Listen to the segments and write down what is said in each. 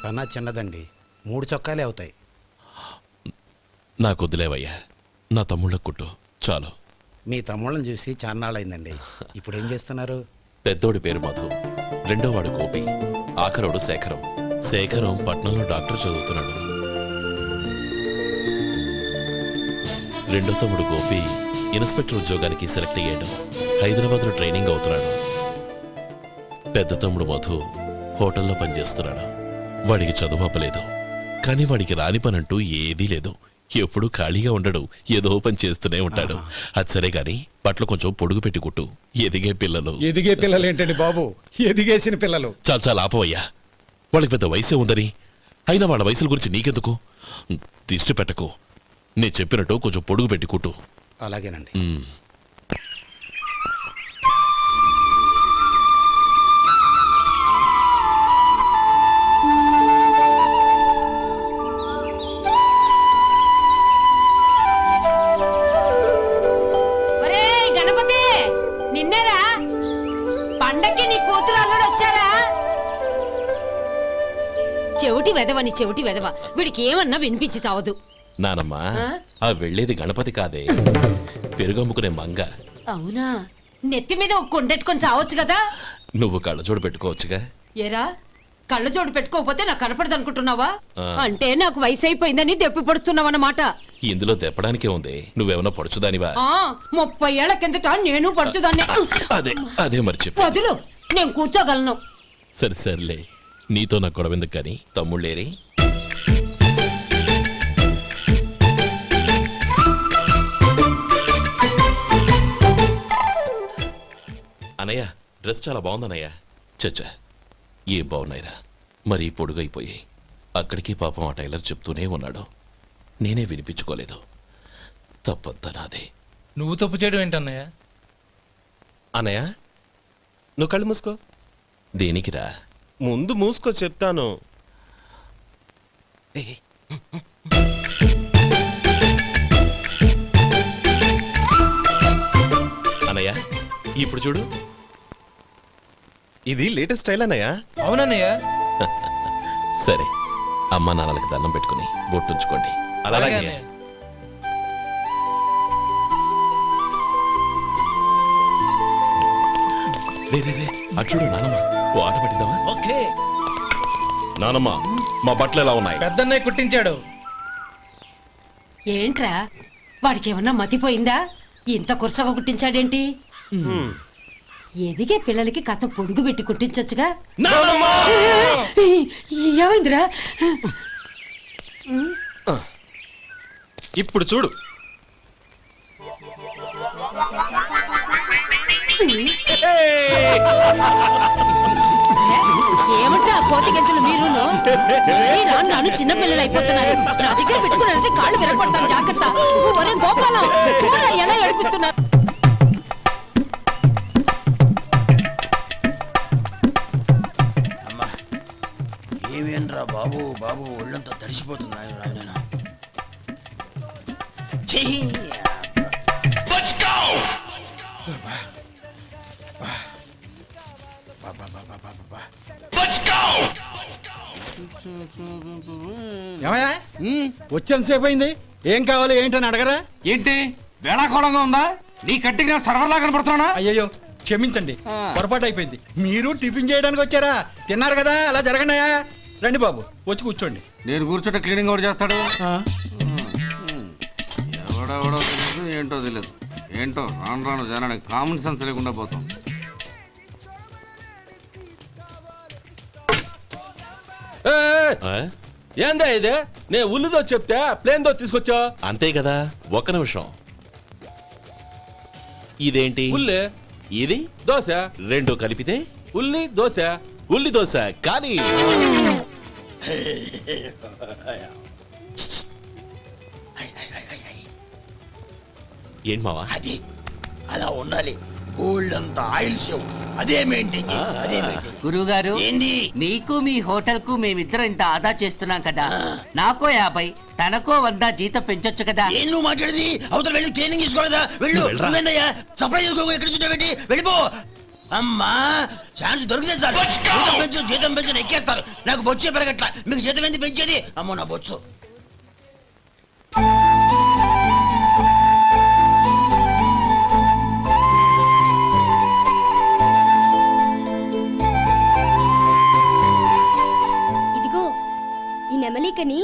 అంతకన్నా చిన్నదండి, 3 చొక్కాలే అవుతాయి. నాకు వదిలేవయ్యా, నా తమ్ముళ్ళ కుట్టు చాలు. మీ తమ్ముళ్ళని చూసి చాన్నాళ్ళైందండి. ఇప్పుడు ఏం చేస్తున్నారు? పెద్దోడి పేరు మధు, రెండోవాడు గోపి, ఆఖరోడు శేఖరం. శేఖరం పట్నంలో డాక్టర్ చదువుతున్నాడు. రెండో తమ్ముడు గోపి ఇన్స్పెక్టర్ ఉద్యోగానికి సెలెక్ట్ అయ్యాడు, హైదరాబాద్లో ట్రైనింగ్ అవుతున్నాడు. పెద్ద తమ్ముడు మధు హోటల్లో పనిచేస్తున్నాడు. వాడికి చదువు అప్పలేదు, కానీ వాడికి రాని పనంటూ ఏదీ లేదు. ఎప్పుడూ ఖాళీగా ఉండడు, ఏదో పని చేస్తూనే ఉంటాడు. అది సరే గాని బట్టలు కొంచెం పొడుగు పెట్టి కుట్టు. ఎదిగే పిల్లలు. ఎదిగే పిల్లలు ఏంటండి బాబు, ఎదిగేసిన పిల్లలు. చాలా చాలా ఆపవయ్యా, వాళ్ళకి పెద్ద వయసే ఉందని. అయినా వాళ్ళ వయసుల గురించి నీకెందుకు? దిష్టి పెట్టకు. నేను చెప్పినట్టు కొంచెం పొడుగు పెట్టి కుట్టు. అలాగేనండి. నిన్నేరా పండక్కి నీ కూతురు అల్లుడు వచ్చారా? చెవిటి వెదవని చెవిటి వెదవ, వీడికి ఏమన్నా వినిపించి చావదు. నానమ్మా, ఆ వెళ్ళేది గణపతి కాదే, పెరుగమ్ముకునే మంగ. అవునా? నెత్తి మీద ఒక కొండెట్టుకొని చావచ్చు కదా. నువ్వు కళ్ళజోడు పెట్టుకోవచ్చుగా. ఏరా, కళ్ళజోడు పెట్టుకోకపోతే నాకు కనపడదు అనుకుంటున్నావా? అంటే నాకు వయసు అయిపోయిందని దెప్పి పడుతున్నావన్నమాట. ఇందులో తెప్పడానికే ఉంది. నువ్వేమన్నా పడుచుదానివా? 30 ఏళ్ల కిందట నేను పడుచుదాన్ని. అదే అదే మర్చి వదులు, నేను కూర్చోగలను. సరే సర్లే, నీతో నాకు గొడవ ఎందుకు కానీ. తమ్ముళ్ళేరి? అనయ్య, డ్రెస్ చాలా బాగుందన్నయ్య. చచ్చా, ఏ బాగున్నాయిరా, మరీ పొడుగైపోయి. అక్కడికి పాపం ఆ టైలర్ చెప్తూనే ఉన్నాడు, నేనే వినిపించుకోలేదు. తప్పంతా నాదే. నువ్వు తప్పు చేయడం ఏంటన్నయ్య? అన్నయ్య, నువ్వు కళ్ళు మూసుకో. దేనికిరా? ముందు మూసుకో చెప్తాను. అన్నయ్య, ఇప్పుడు చూడు. ఇది లేటెస్ట్ స్టైల్ అన్నయ్య. అవునన్నయ్య. సరే, అమ్మా నాన్నలకి దండం పెట్టుకుని బొట్టుంచుకోండి. అలాగే. అటు చూడు నానమ్మ, ఓ ఆట పట్టిద్దామా? ఓకే. నానమ్మ, మా బట్టలు ఎలా ఉన్నాయి? పెద్దన్నయ్య కుట్టించాడు. ఏంట్రా, వాడికి ఏమన్నా మతిపోయిందా? ఇంత కురసగా కుట్టించాడేంటి? ఎదిగే పిల్లలకి కథ పొడుగు పెట్టి కుట్టించొచ్చుగా. ఏమైందిరా? ఇప్పుడు చూడు. ఏమంటే ఆ కోతి గంజలు మీరును నన్ను చిన్న పిల్లలు అయిపోతున్నారు. నా దగ్గర పెట్టుకున్నారంటే కాళ్ళు విరగొడతాను, జాగ్రత్త. ఒరే గోపాలం, చూడరా ఎలా ఏడిపిస్తున్నారు. ఏమేంట్రా బాబు, బాబు ఒళ్ళంతా తడిసిపోతుంది. వచ్చేంతసేపు అయింది, ఏం కావాలి ఏంటని అడగరా? ఏంటి వేళాకోళంగా ఉందా? నీ కట్టికి నేను సర్వర్లా కనపడుతున్నా? అయ్యయ్యో క్షమించండి, పొరపాటు అయిపోయింది. మీరు టిఫిన్ చేయడానికి వచ్చారా? తిన్నారు కదా, అలా జరగండియా. రండి బాబు, వచ్చి కూర్చోండి. నేను కూర్చుంటే క్లీనింగ్ కూడా చేస్తాడు. ఎవడెవడో తెలియదు, ఏంటో తెలియదు. ఏంటో రాను రాను జనానికి కామన్ సెన్స్ లేకుండా పోతాం. ఏందా ఇదే? నే ఉల్లిదో చెప్తే ప్లేన్ దో తీసుకొచ్చా. అంతే కదా. ఒక్క నిమిషం. ఇదేంటి? ఉల్లి. ఇది దోశ. రెండు కలిపితే ఉల్లి దోశ. ఉల్లి దోశ. కానీ ఏంటి మావా? అది అలా ఉండాలి. గోల్డ్ అంతా ఆయిల్ షో అదే మెయింటైన్ చేయి, అదే మెయింటైన్. గురువుగారు, ఏంది? మీకు మీ హోటల్ కు మేమిద్దరం ఇంత ఆదా చేస్తున్నాం కదా, నాకో 50 తనకో 100 జీతం పెంచొచ్చు కదా. ఏం నువ్వు మాట్లాడేది? అవతల వెళ్ళి ట్రైనింగ్ తీసుకోలేదా? వెళ్ళు. నువ్వేందయ్యా సప్లై చేసుకో, ఎక్కడ చూసా పెట్టి వెళ్ళిపో. అమ్మా ఛాన్స్ దొరికితే చాలు జీతం పెంచు ఎక్కేస్తారు. నాకు బొచ్చే పెరగట్ల, మీకు జీతం ఎందుకు పెంచేది? అమ్మో నా బొచ్చు. ఇదిగో ఈ నెమలికని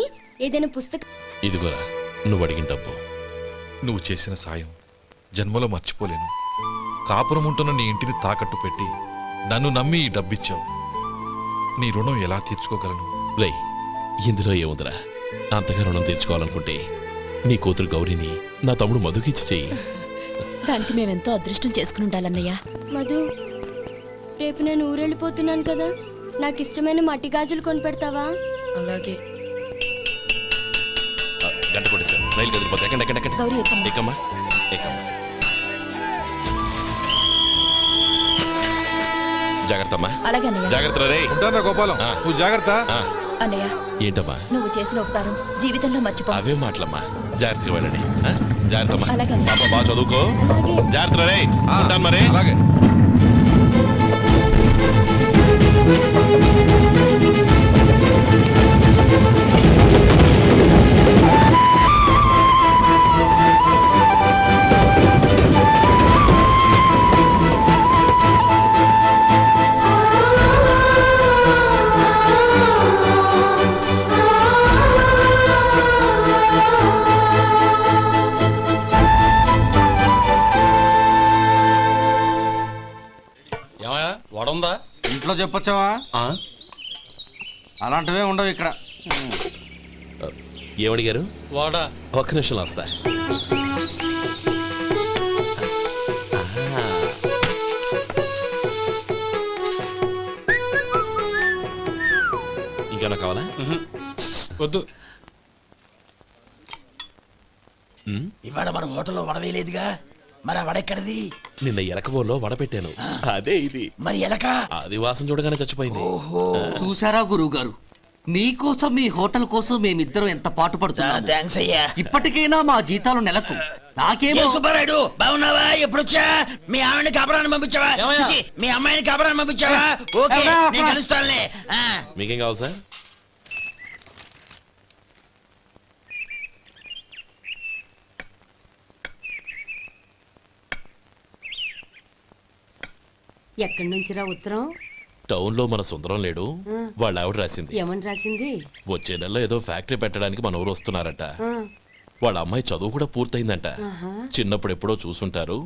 ఏదైనా పుస్తకం. ఇదిగోరా నువ్వు అడిగిన డబ్బు. నువ్వు చేసిన సాయం జన్మలో మర్చిపోలేను. కాపురం ఉంటున్న నీ ఇంటిని తాకట్టు పెట్టి నన్ను నమ్మి ఈ డబ్బిచ్చావు. నీ రుణం ఎలా తీర్చుకోగలను? రే ఇందులో ఏముందిరా, అంతగా రుణం తీర్చుకోవాలనుకుంటే నీ కూతురు గౌరీని నా తమ్ముడు మధుకిచ్చి చెయ్యి. దానికి మేమెంతో అదృష్టం చేసుకుని ఉండాలన్నయ్య. మధు, రేపు నేను ఊరెళ్ళిపోతున్నాను కదా, నాకు ఇష్టమైన మట్టి గాజులు కొనిపెడతావా? అలాగే. గంట కొట్టేశారు, రైలు కదిలిపోతే ఎక్కండి ఎక్కండి ఎక్కండి. గౌరీ ఎక్కమ్మా. ఎక్కమ్మా ఎక్కమ్మా. జాగ్రత్త అమ్మా. అలాగే అన్నయ్య. జాగ్రత్త రే. ఉంటానా గోపాలం, ఆ. నువ్వు జాగ్రత్త. అన్నయ్య, ఏంటమ్మా నువ్వు చేసిన ఉపకారం జీవితంలో మర్చిపో. అవే మాటలమ్మా, జాగ్రత్తగా వెళ్ళండి. జాగ్రత్త అమ్మా. అలాగే. పాప బాగా చదువుకో. అలాగే. జాగ్రత్త రే. ఆ, ఉంటాను మరి. అలాగే. వడుందా? ఇంట్లో చెప్పొచ్చావా? అలాంటివే ఉండవు ఇక్కడ. ఏమడిగారు? వాడా? ఒక్క నిమిషం వస్తా. ఇంకేమన్నా కావాలా? వద్దు. ఇవాళ మన హోటల్లో వడవేయలేదుగా, మరి ఆ వడెక్కడిది? నిన్న ఎలకబోలో వడపెట్టాను, అదే ఇది. మరి ఎలక? అది వాసన చూడగానే చచ్చిపోయింది. చూసారా గురువు గారు, మీకోసం మీ హోటల్ కోసం మేమిద్దరం ఎంత పాటు పడుతున్నాము. థ్యాంక్స్ అయ్యా. ఇప్పటికైనా మా జీతాలు నెలకు నాకేమో. సుబ్బారాయుడు బాగున్నావా? ఎప్పుడొచ్చా? మీ ఆవిడని కాపురాన్ని పంపించావా? చిచి, మీ అమ్మాయిని కాపురాన్ని పంపించావా? ఓకే, నేను కలుస్తానులే. మీకేం కావాలి సార్? ఎక్కడి నుంచిరా ఉత్తరం? టౌన్ లో మన సుందరం లేడు, వాళ్ళ ఆవిడ రాసింది. ఏమని రాసింది? వచ్చే నెలలో ఏదో ఫ్యాక్టరీ పెట్టడానికి మన ఊరు వస్తున్నారట. వాళ్ళ అమ్మాయి చదువు కూడా పూర్తయిందంట. చిన్నప్పుడు ఎప్పుడో చూసుంటారు,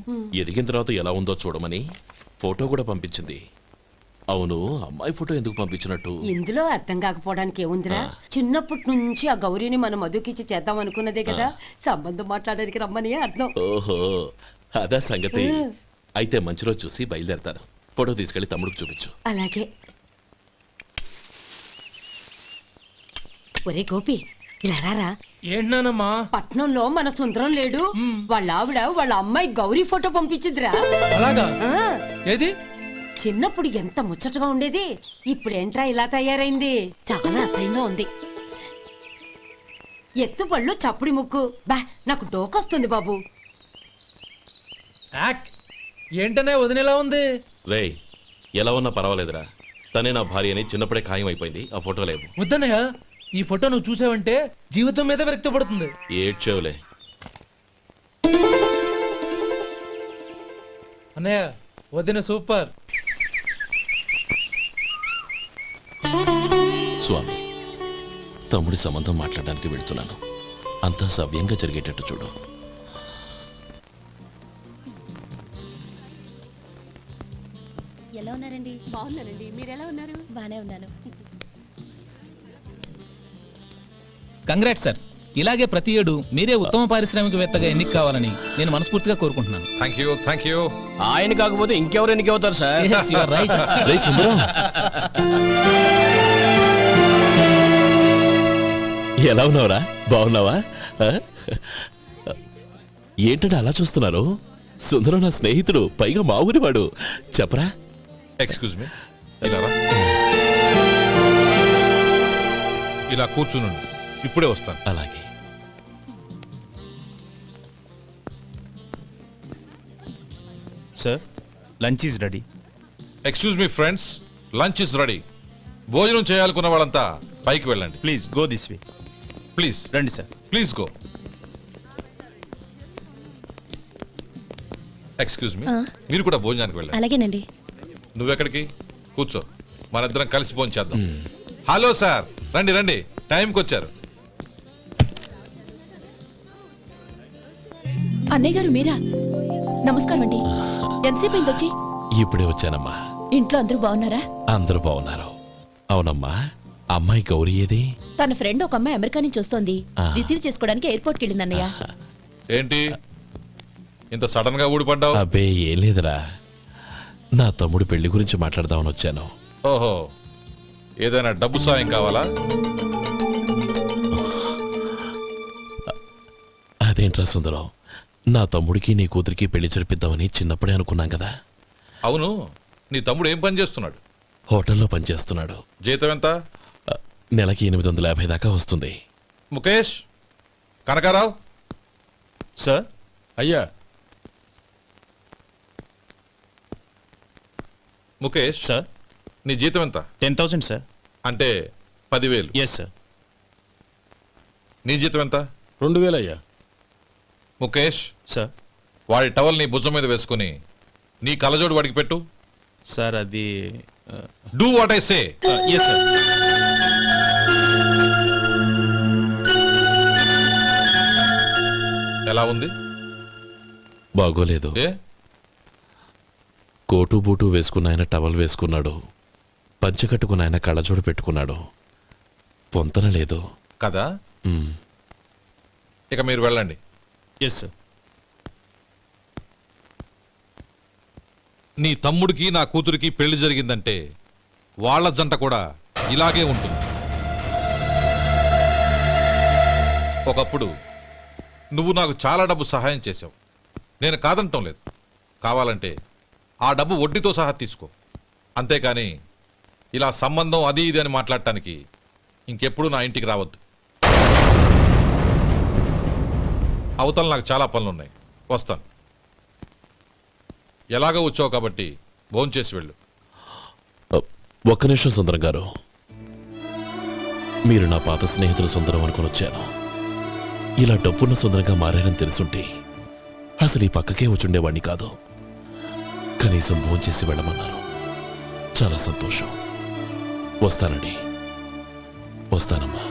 ఎదిగిన తర్వాత ఎలా ఉందో చూడమని ఫోటో కూడా పంపించింది. అవును, అమ్మాయి ఫోటో ఎందుకు పంపించినట్టు? ఇందులో అర్థం కాకపోవడానికి ఏముందిరా, చిన్నప్పటి నుంచి ఆ గౌరీని మనం మధుకిచ్చి చేద్దాం అనుకున్నదే కదా, సంబంధం మాట్లాడడానికి రమ్మని అర్థం. ఓహో, అదా సంగతి. అయితే మంచి రోజు చూసి బయలుదేరతాను. ఫోటో తీసుకెళ్లి తమ్ముడికి చూపించు. అలాగే. ఒరే గోపి, ఇలా రారా. ఏంటన్నానమ్మా? పట్నంలో మన సుందరం లేడు, వాళ్ళ ఆవిడ వాళ్ళ అమ్మాయి గౌరీ ఫోటో పంపించిద్దిరా. అలాగా? ఆ, ఏది? చిన్నప్పుడు ఎంత ముచ్చటగా ఉండేది, ఇప్పుడేంట్రా ఇలా తయారైంది? చాలా అసహ్యంగా ఉంది. ఎత్తుపళ్ళు చప్పుడి ముక్కు, బా నాకు డోకొస్తుంది బాబు. యాక్ ఏంటనే వదినేలా ఉంది? రే, ఎలా ఉన్నా పర్వాలేదురా, తనే నా భార్య అని చిన్నప్పుడే ఖాయం అయిపోయింది. ఆ ఫోటో లేవు. వద్దన్నయ్య, ఈ ఫోటో నువ్వు చూసావంటే జీవితం మీద విరక్తి పడుతుంది. ఏడ్చేవులే. అన్నయ్య, వదిన సూపర్. స్వామి, తమ్ముడి సంబంధం మాట్లాడడానికి వెళ్తున్నాను. అంతా సవ్యంగా జరిగేటట్టు చూడు. ఎలా ఉన్నారండి? బాగున్నానండి, మీరు ఎలా ఉన్నారు? బానే ఉన్నాను. Congrats sir. ఇలాగే ప్రతి ఏడు మీరే ఉత్తమ పారిశ్రామికవేత్తగా ఎన్నిక కావాలని నేను మనస్ఫూర్తిగా కోరుకుంటున్నాను. Thank you. ఆయన కాకపోతే ఇంకెవరు ఎన్నిక అవుతారు sir? Yes, you are right. రేయ్ సుందరం, ఎలా ఉన్నావురా? బాగున్నావా? ఏంటంటే అలా చూస్తున్నారు? సుందరం నా స్నేహితుడు, పైగా మా ఊరివాడు. చెప్పరా? ఎక్స్క్యూజ్ మీ, ఇలా రా. ఇలా కూర్చునుండు, ఇప్పుడే వస్తాను. అలాగే. Sir, lunch is ready. Excuse me friends, lunch is ready. భోజనం చేయాలనుకున్న వాళ్ళంతా పైకి వెళ్ళండి. Please go this way. Please రండి sir. Please go. Excuse me, మీరు కూడా భోజనానికి వెళ్ళండి. అలాగేనండి. నువ్వెక్కడికి? కూర్చో, మనిద్దరం కలిసి భోజనం చేద్దాం. హలో సార్, రండి రండి, టైంకి వచ్చారు. అన్నయ్య గారు మీరా? నమస్కారం అండి. ఎంతసేపు అయింది వచ్చి? ఇప్పుడే వచ్చానమ్మా. ఇంట్లో అందరూ బాగున్నారా? అందరూ బాగున్నారు. అవునమ్మా, అమ్మాయి గౌరీ ఏది? తన ఫ్రెండ్ ఒక అమ్మాయి అమెరికా నుంచి వస్తోంది. రిసీవ్ చేసుకోవడానికి ఎయిర్పోర్ట్కి వెళ్ళింది అన్నయ్య. ఏంటి ఇంత సడన్ గా ఊడిపడ్డావు? అబ్బే ఏం లేదురా, నా తమ్ముడు పెళ్లి గురించి మాట్లాడదామని వచ్చాను. ఓహో, ఏదైనా డబ్బు సాయం కావాలా? అదేంట్రా సుందరం, నా తమ్ముడికి నీ కూతురికి పెళ్లి జరిపిద్దామని చిన్నప్పుడే అనుకున్నాం కదా. అవును, నీ తమ్ముడు ఏం పని చేస్తున్నాడు? హోటల్లో పనిచేస్తున్నాడు. జీతం ఎంత? నెలకి 850 దాకా వస్తుంది. ముఖేష్, కనకారావు. సార్. అయ్యా. ముఖేష్ సార్. నీ జీతం ఎంత? 10,000 సార్. అంటే 10,000. Yes sir. నీ జీతం ఎంత? 2,000 అయ్యా. ముఖేష్ సార్. వాడి టవల్ నీ భుజం మీద వేసుకుని నీ కలజోడు వాడికి పెట్టు. సార్ అది do what I say. Yes sir. ఎలా ఉంది? బాగోలేదు. ఏ? కోటు బూటు వేసుకున్న ఆయన టవల్ వేసుకున్నాడు, పంచె కట్టుకున్న ఆయన కళ్ళజోడు పెట్టుకున్నాడు. పొంతన లేదు కదా. ఉమ్. ఇక మీరు వెళ్ళండి. Yes sir. నీ తమ్ముడికి నా కూతురికి పెళ్లి జరిగిందంటే వాళ్ళ జంట కూడా ఇలాగే ఉంటుంది. ఒకప్పుడు నువ్వు నాకు చాలా డబ్బు సహాయం చేశావు, నేను కాదంటం లేదు. కావాలంటే ఆ డబ్బు వడ్డీతో సహా తీసుకో. అంతేకాని ఇలా సంబంధం అది ఇది అని మాట్లాడటానికి ఇంకెప్పుడు నా ఇంటికి రావద్దు. అవతల నాకు చాలా పనులున్నాయి, వస్తాను. ఎలాగో వచ్చావు కాబట్టి భోంచేసి వెళ్ళు. ఒక్క నిమిషం సుందరం గారు, మీరు నా పాత స్నేహితులు సుందరం అనుకుని వచ్చాను. ఇలా డబ్బున్న సుందరంగా మారారని తెలుసుంటే అసలు ఈ పక్కకే వచ్చుండేవాణ్ణి కాదు. కనీసం భోంచేసి వెళ్ళమన్నారు, చాలా సంతోషం. వస్తానండి. వస్తానమ్మా.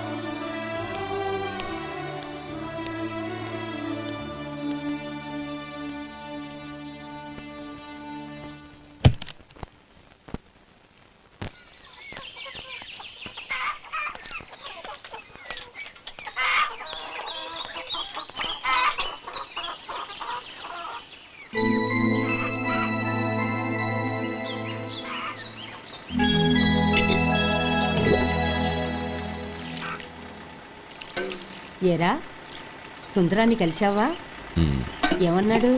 ఏరా, సుందరాన్ని కలిశావా? ఉమ్. ఏమన్నాడు?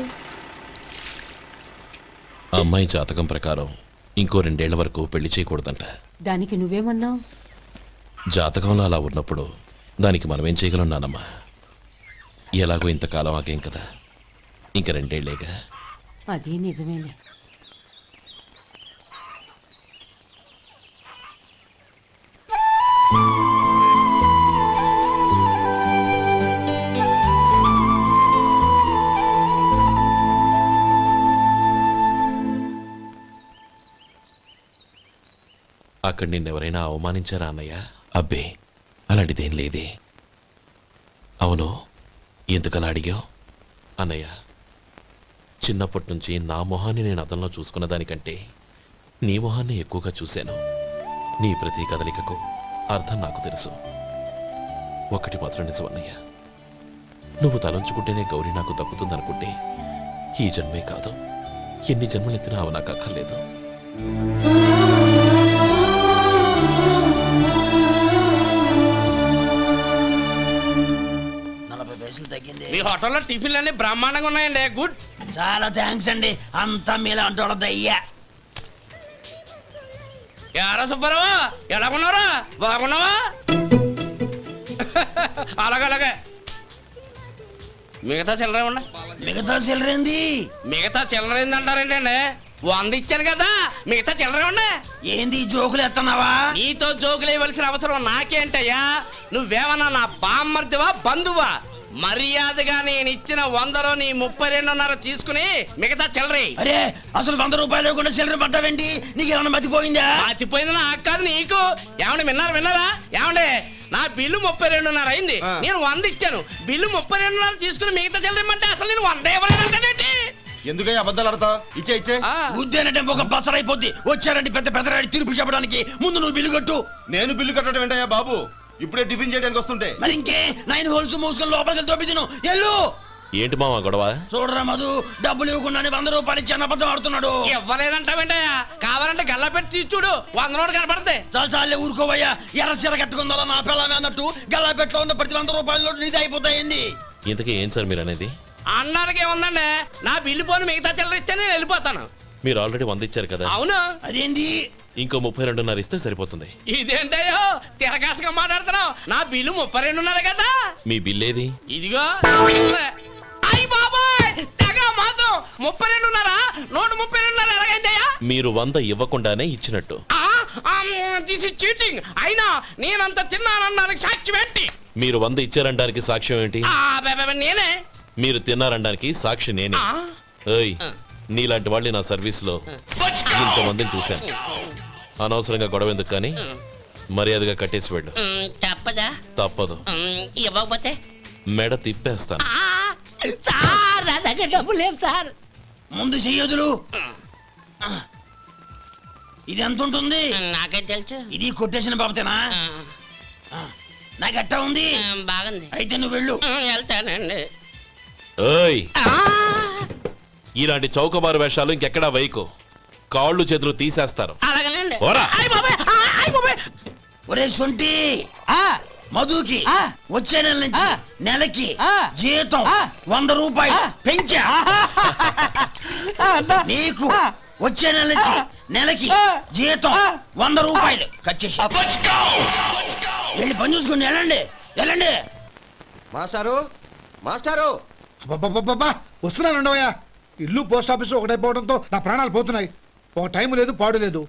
అమ్మాయి జాతకం ప్రకారం ఇంకో 2 ఏళ్ల వరకు పెళ్లి చేయకూడదంట. దానికి నువ్వేమన్నావు? జాతకంలో అలా ఉన్నప్పుడు దానికి మనమేం చేయగలం నానమ్మా? ఎలాగో ఇంతకాలం ఆగేం కదా, ఇంక 2 ఏళ్లేగా. అది నిజమేలే. అక్కడ నిన్నెవరైనా అవమానించారా అన్నయ్య? అబ్బే, అలాంటిదేం లేదే. అవును, ఎందుకలా అడిగావు? అన్నయ్య, చిన్నప్పటి నుంచి నా మొహాన్ని నేను అతనిలో చూసుకున్న దానికంటే నీ మొహాన్ని ఎక్కువగా చూశాను. నీ ప్రతి కదలికకు అర్థం నాకు తెలుసు. ఒకటి మాత్రం నిజం అన్నయ్య, నువ్వు తలంచుకుంటేనే గౌరీ నాకు దక్కుతుందనుకుంటే ఈ జన్మే కాదు, ఎన్ని జన్మలెత్తినా అవి నాకు అక్కర్లేదు. మీ హోటల్లో టిఫిన్లు అన్ని బ్రహ్మాండంగా ఉన్నాయండి. గుడ్, చాలా థ్యాంక్స్ అండి. అంతా మీలా అంటోడద్దయ్యా. యారా సుబ్బారావా, ఎలాగున్నారా? బాగున్నావా? అలాగే మిగతా చిల్లర ఉన్నా. మిగతా చిల్లరేంది? మిగతా చిల్లరేంది అంటారేంటండి? వంద ఇచ్చాను కదా మిగతా చిల్లర ఉండే. ఏంది జోకులు ఎత్తన్నావా? నీతో జోకులు ఇవ్వాల్సిన అవసరం నాకేంటయ్యా? నువ్వేమన్నా నా బామ్మర్దివా బంధువా? మర్యాదగా నేను ఇచ్చిన 100లో నీ 32.5 తీసుకుని మిగతా చిల్లరే. అరే అసలు 100 రూపాయలు కూడా చిల్లర పడ్డావేంటి? నీకేమన్నా మతిపోయిందా? మతిపోయింది నాకు కాదు నీకు. ఏమండి విన్నారా ఏమండే? నా బిల్లు 32.5 అయింది. నేను 100 ఇచ్చాను. బిల్లు 32.5 తీసుకుని మిగతా చిల్లరమంటే అసలు నేను 100 ఇవ్వలేదంటే ఎందుకయ్యా అబద్ధాలు ఆడతావు? ఇచ్చే బుద్ధి ఒక బసరైపోద్ది. వచ్చారంటే పెద్ద పెద్దరాడి తీర్పు చెప్పడానికి ముందు నువ్వు బిల్లు కట్టు. నేను బిల్లు కట్టడం ఏంటయ్యా బాబు? ఇప్పుడే టిఫిన్ చేయడానికి వస్తుంటే. మరి ఇంకే 9 హోల్స్ మూసుకొని లోపలికి తోపి తిను. ఎల్లు. ఏంటి మావా గొడవ? చూడరా మధు, డబ్బులు ఇవ్వకుండానే 100 రూపాయలు ఇచ్చి అబద్ధం ఆడుతున్నాడు. ఇవ్వలేదంటావేంటయ్యా? కావాలంటే గల్లా పెట్టి తీసి చూడు, 100 నోటు కనపడతాయి. చాలే ఊరుకోవయ్యా. ఎర్ర చీర కట్టుకుందా నా పిల్లమే అన్నట్టు గల్లా పెట్టలో ఉన్న ప్రతి 100 రూపాయల నీది అయిపోతాయింది. ఇంతకీ ఏం సార్ మీరు అనేది? అన్నానికి ఏముందండి, నా బిల్లు పోను మిగతా చిల్లర ఇస్తే నేను వెళ్ళిపోతాను. మీరు ఆల్రెడీ 100 ఇచ్చారు కదా. అవును. అదేంటి? ఇంకో 32.5 ఇస్తే సరిపోతుంది. ఇదేంటయ్యో తిరగాసుగా మాట్లాడుతున్నావు? నా బిల్లు 32.5 కదా. మీ బిల్ ఏది? ఇదిగో. అయ్య బాబాయ్, తెగ మాతో 32.5 నోటు 32.5 ఎలాగైందయ్యా? మీరు 100 ఇవ్వకుండానే ఇచ్చినట్టు. This is cheating. అయినా నేనంత తిన్నానన్నానికి సాక్ష్యం ఏంటి? మీరు 100 ఇచ్చారనడానికి సాక్ష్యం ఏంటి? నేనే. మీరు తిన్నారనడానికి సాక్షి నేనే. ఏయ్, నీలాంటి వాళ్ళని నా సర్వీస్ లో ఇంతమందిని చూశాను. అనవసరంగా గొడవ ఎందుకు కానీ మర్యాదగా కట్టేసి వెళ్ళు. తప్పదా? తప్పదు. ఇవ్వకపోతే మెడ తిప్పేస్తాను. సార్ నా దగ్గర డబ్బు లేదు సార్. ముందు చెయ్యదులు. ఇది ఎంత ఉంటుంది? నాకే తెలుసు. ఇది కొట్టేసిన బాబతేనా? నాకు అట్టా ఉంది. బాగుంది. అయితే నువ్వు వెళ్ళు. వెళ్తానండి. ఏయ్, ఇలాంటి చౌకబారు వేషాలు ఇంకెక్కడా వైకు. కాళ్ళు చేతులు తీసేస్తారు. ఓరా. ఒరే సొంటి, మధుకి వచ్చే నెల నుంచి నెలకి జీతం 100 రూపాయలు పెంచా. నీకు వచ్చే నెల నుంచి నెలకి జీతం 100 రూపాయలు కట్ చేసి వెళ్ళి పని చూసుకుని వెళ్ళండి. వెళ్ళండి. మాస్టారు వస్తున్నాను. ఇల్లు పోస్ట్ ఆఫీసు ఒకటైపోవడంతో నా ప్రాణాలు పోతున్నాయి. ఒక టైం లేదు, పాడు లేదు.